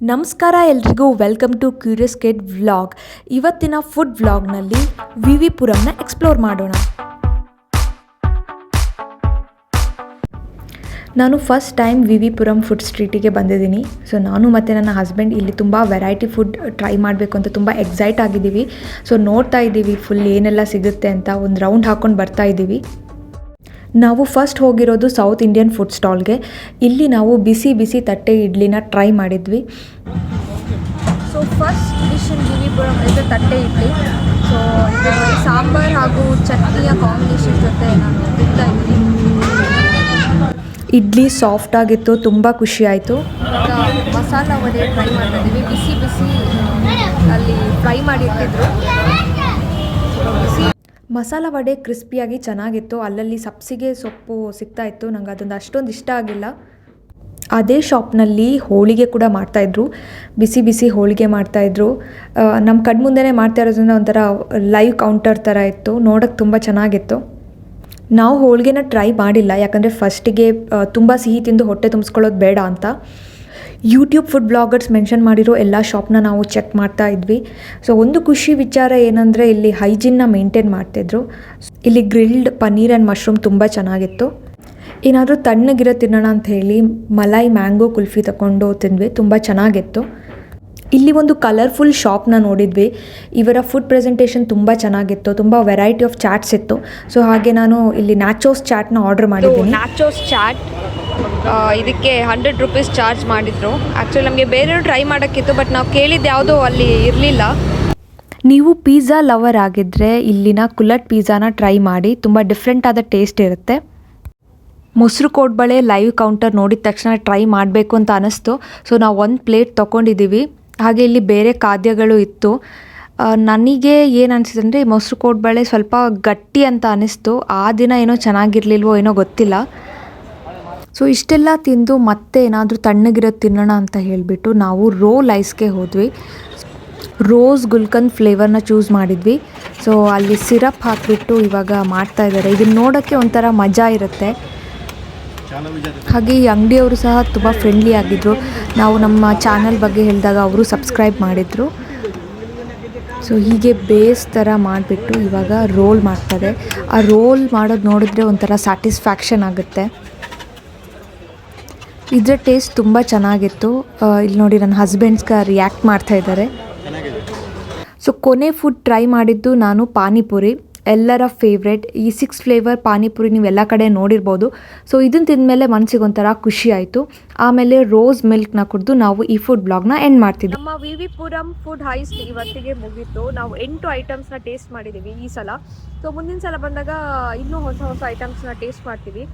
ನಮಸ್ಕಾರ ಎಲ್ರಿಗೂ, welcome to curious kid vlog. ಇವತ್ತಿನ ಫುಡ್ ವ್ಲಾಗ್ನಲ್ಲಿ ವಿ ಪುರಂನ ಎಕ್ಸ್ಪ್ಲೋರ್ ಮಾಡೋಣ. ನಾನು first time V Puram food ಸ್ಟ್ರೀಟಿಗೆ ಬಂದಿದ್ದೀನಿ. ಸೊ ನಾನು ಮತ್ತು ನನ್ನ ಹಸ್ಬೆಂಡ್ ಇಲ್ಲಿ ತುಂಬ ವೆರೈಟಿ ಫುಡ್ ಟ್ರೈ ಮಾಡಬೇಕು ಅಂತ ತುಂಬ ಎಕ್ಸೈಟ್ ಆಗಿದ್ದೀವಿ. ಸೊ ನೋಡ್ತಾ ಇದ್ದೀವಿ ಫುಲ್ ಏನೆಲ್ಲ ಸಿಗುತ್ತೆ ಅಂತ. ಒಂದು ರೌಂಡ್ ಹಾಕ್ಕೊಂಡು ಬರ್ತಾ ಇದ್ದೀವಿ. ನಾವು ಫಸ್ಟ್ ಹೋಗಿರೋದು ಸೌತ್ ಇಂಡಿಯನ್ ಫುಡ್ ಸ್ಟಾಲ್ಗೆ. ಇಲ್ಲಿ ನಾವು ಬಿಸಿ ಬಿಸಿ ತಟ್ಟೆ ಇಡ್ಲಿನ ಟ್ರೈ ಮಾಡಿದ್ವಿ. ಸೊ ಫಸ್ಟ್ ಡಿಶ್ ಇನ್ ವಿ ಪುರಂ ಇದು ತಟ್ಟೆ ಇಡ್ಲಿ. ಸೊ ಸಾಂಬಾರ್ ಹಾಗೂ ಚಟ್ನಿಯ ಕಾಂಬಿನೇಷನ್ ಜೊತೆ ನಾನು ತಿಂತಾ ಇದ್ದೀನಿ. ಇಡ್ಲಿ ಸಾಫ್ಟ್ ಆಗಿತ್ತು, ತುಂಬ ಖುಷಿ ಆಯಿತು. ಮಸಾಲ ವಡೆ ಟ್ರೈ ಮಾಡ್ತಿದ್ದೀವಿ. ಬಿಸಿ ಬಿಸಿ ಅಲ್ಲಿ ಫ್ರೈ ಮಾಡಿರ್ತಿದ್ರು. ಮಸಾಲ ವಡೆ ಕ್ರಿಸ್ಪಿಯಾಗಿ ಚೆನ್ನಾಗಿತ್ತು. ಅಲ್ಲಲ್ಲಿ ಸಬ್ಸಿಗೆ ಸೊಪ್ಪು ಸಿಗ್ತಾಯಿತ್ತು. ನಂಗೆ ಅದೊಂದು ಅಷ್ಟೊಂದು ಇಷ್ಟ ಆಗಿಲ್ಲ. ಅದೇ ಶಾಪ್ನಲ್ಲಿ ಹೋಳಿಗೆ ಕೂಡ ಮಾಡ್ತಾಯಿದ್ರು. ಬಿಸಿ ಬಿಸಿ ಹೋಳಿಗೆ ಮಾಡ್ತಾಯಿದ್ರು. ನಮ್ಮ ಕಣ್ಮುಂದೆನೇ ಮಾಡ್ತಾ ಇರೋದ್ರಿಂದ ಒಂಥರ ಲೈವ್ ಕೌಂಟರ್ ಥರ ಇತ್ತು. ನೋಡೋಕ್ಕೆ ತುಂಬ ಚೆನ್ನಾಗಿತ್ತು. ನಾವು ಹೋಳಿಗೆನ ಟ್ರೈ ಮಾಡಿಲ್ಲ, ಯಾಕಂದರೆ ಫಸ್ಟಿಗೆ ತುಂಬ ಸಿಹಿ ತಿಂದು ಹೊಟ್ಟೆ ತುಂಬಿಸ್ಕೊಳ್ಳೋದು ಬೇಡ ಅಂತ. ಯೂಟ್ಯೂಬ್ ಫುಡ್ ಬ್ಲಾಗರ್ಸ್ ಮೆನ್ಷನ್ ಮಾಡಿರೋ ಎಲ್ಲ ಶಾಪ್ನ ನಾವು ಚೆಕ್ ಮಾಡ್ತಾ ಇದ್ವಿ. ಸೊ ಒಂದು ಖುಷಿ ವಿಚಾರ ಏನಂದರೆ ಇಲ್ಲಿ ಹೈಜಿನ್ನ ಮೇಂಟೈನ್ ಮಾಡ್ತಿದ್ರು. ಇಲ್ಲಿ ಗ್ರಿಲ್ಡ್ ಪನ್ನೀರ್ ಆ್ಯಂಡ್ ಮಶ್ರೂಮ್ ತುಂಬ ಚೆನ್ನಾಗಿತ್ತು. ಏನಾದರೂ ತಣ್ಣಗಿರೋ ತಿನ್ನೋಣ ಅಂತ ಹೇಳಿ ಮಲಾಯ್ ಮ್ಯಾಂಗೋ ಕುಲ್ಫಿ ತಗೊಂಡು ತಿಂದ್ವಿ. ತುಂಬ ಚೆನ್ನಾಗಿತ್ತು. ಇಲ್ಲಿ ಒಂದು ಕಲರ್ಫುಲ್ ಶಾಪ್ನ ನೋಡಿದ್ವಿ. ಇವರ ಫುಡ್ ಪ್ರೆಸೆಂಟೇಷನ್ ತುಂಬ ಚೆನ್ನಾಗಿತ್ತು. ತುಂಬ ವೆರೈಟಿ ಆಫ್ ಚಾಟ್ಸ್ ಇತ್ತು. ಸೊ ಹಾಗೆ ನಾನು ಇಲ್ಲಿ ನ್ಯಾಚೋಸ್ ಚಾಟ್ನ ಆರ್ಡರ್ ಮಾಡಿದ್ದೀನಿ. ನ್ಯಾಚೋಸ್ ಚಾಟ್ ಇದಕ್ಕೆ 100 ರೂಪೀಸ್ ಚಾರ್ಜ್ ಮಾಡಿದರು. ಆ್ಯಕ್ಚುಲಿ ನಮಗೆ ಬೇರೆಯವರು ಟ್ರೈ ಮಾಡೋಕ್ಕಿತ್ತು, ಬಟ್ ನಾವು ಕೇಳಿದ್ದು ಯಾವುದೋ ಅಲ್ಲಿ ಇರಲಿಲ್ಲ. ನೀವು ಪಿಜ್ಜಾ ಲವರ್ ಆಗಿದ್ದರೆ ಇಲ್ಲಿನ ಕುಲ್ಲಟ್ ಪಿಜ್ಜಾನ ಟ್ರೈ ಮಾಡಿ. ತುಂಬ ಡಿಫ್ರೆಂಟ್ ಆದ ಟೇಸ್ಟ್ ಇರುತ್ತೆ. ಮೊಸರು ಕೋಡ್ಬಳೆ ಲೈವ್ ಕೌಂಟರ್ ನೋಡಿದ ತಕ್ಷಣ ಟ್ರೈ ಮಾಡಬೇಕು ಅಂತ ಅನ್ನಿಸ್ತು. ಸೊ ನಾವು ಒಂದು ಪ್ಲೇಟ್ ತೊಗೊಂಡಿದ್ದೀವಿ. ಹಾಗೆ ಇಲ್ಲಿ ಬೇರೆ ಖಾದ್ಯಗಳು ಇತ್ತು. ನನಗೆ ಏನು ಅನಿಸಿದೆ ಅಂದರೆ ಮೊಸರು ಕೋಡ್ಬಳೆ ಸ್ವಲ್ಪ ಗಟ್ಟಿ ಅಂತ ಅನ್ನಿಸ್ತು. ಆ ದಿನ ಏನೋ ಚೆನ್ನಾಗಿರಲಿಲ್ವೋ ಏನೋ ಗೊತ್ತಿಲ್ಲ. ಸೊ ಇಷ್ಟೆಲ್ಲ ತಿಂದು ಮತ್ತೆ ಏನಾದರೂ ತಣ್ಣಗಿರೋದು ತಿನ್ನೋಣ ಅಂತ ಹೇಳಿಬಿಟ್ಟು ನಾವು ರೋಲ್ ಐಸ್ಗೆ ಹೋದ್ವಿ. ರೋಸ್ ಗುಲ್ಕಂದ್ ಫ್ಲೇವರ್ನ ಚೂಸ್ ಮಾಡಿದ್ವಿ. ಸೊ ಅಲ್ಲಿ ಸಿರಪ್ ಹಾಕಿಬಿಟ್ಟು ಇವಾಗ ಮಾಡ್ತಾಯಿದ್ದಾರೆ. ಇದನ್ನು ನೋಡೋಕ್ಕೆ ಒಂಥರ ಮಜಾ ಇರುತ್ತೆ. ಹಾಗೆ ಈ ಅಂಗಡಿಯವರು ಸಹ ತುಂಬ ಫ್ರೆಂಡ್ಲಿ ಆಗಿದ್ದರು. ನಾವು ನಮ್ಮ ಚಾನಲ್ ಬಗ್ಗೆ ಹೇಳಿದಾಗ ಅವರು ಸಬ್ಸ್ಕ್ರೈಬ್ ಮಾಡಿದರು. ಸೊ ಹೀಗೆ ಬೇಸ್ ಥರ ಮಾಡಿಬಿಟ್ಟು ಇವಾಗ ರೋಲ್ ಮಾಡ್ತಾರೆ. ಆ ರೋಲ್ ಮಾಡೋದು ನೋಡಿದ್ರೆ ಒಂಥರ ಸ್ಯಾಟಿಸ್ಫ್ಯಾಕ್ಷನ್ ಆಗುತ್ತೆ. ಇದರ ಟೇಸ್ಟ್ ತುಂಬ ಚೆನ್ನಾಗಿತ್ತು. ಇಲ್ಲಿ ನೋಡಿ ನನ್ನ ಹಸ್ಬೆಂಡ್ಸ್ಗೆ ರಿಯಾಕ್ಟ್ ಮಾಡ್ತಾ ಇದ್ದಾರೆ. ಸೊ ಕೊನೆ ಫುಡ್ ಟ್ರೈ ಮಾಡಿದ್ದು ನಾನು ಪಾನಿಪುರಿ, ಎಲ್ಲರ ಫೇವ್ರೆಟ್. ಈ 6 ಫ್ಲೇವರ್ ಪಾನಿಪುರಿ ನೀವು ಎಲ್ಲ ಕಡೆ ನೋಡಿರ್ಬೋದು. ಸೊ ಇದನ್ನು ತಿಂದಮೇಲೆ ಮನಸ್ಸಿಗೆ ಒಂಥರ ಖುಷಿ ಆಯಿತು. ಆಮೇಲೆ ರೋಸ್ ಮಿಲ್ಕ್ನ ಕುಡಿದು ನಾವು ಈ ಫುಡ್ ಬ್ಲಾಗ್ನ ಎಂಡ್ ಮಾಡ್ತಿದ್ವಿ. ನಮ್ಮ ವಿ ಪುರಂ ಫುಡ್ ಹೈಸ್ಟ್ ಇವತ್ತಿಗೆ ಮುಗೀತು. ನಾವು 8 ಐಟಮ್ಸ್ನ ಟೇಸ್ಟ್ ಮಾಡಿದ್ದೀವಿ ಈ ಸಲ. ಸೊ ಮುಂದಿನ ಸಲ ಬಂದಾಗ ಇನ್ನೂ ಹೊಸ ಹೊಸ ಐಟಮ್ಸ್ನ ಟೇಸ್ಟ್ ಮಾಡ್ತೀವಿ.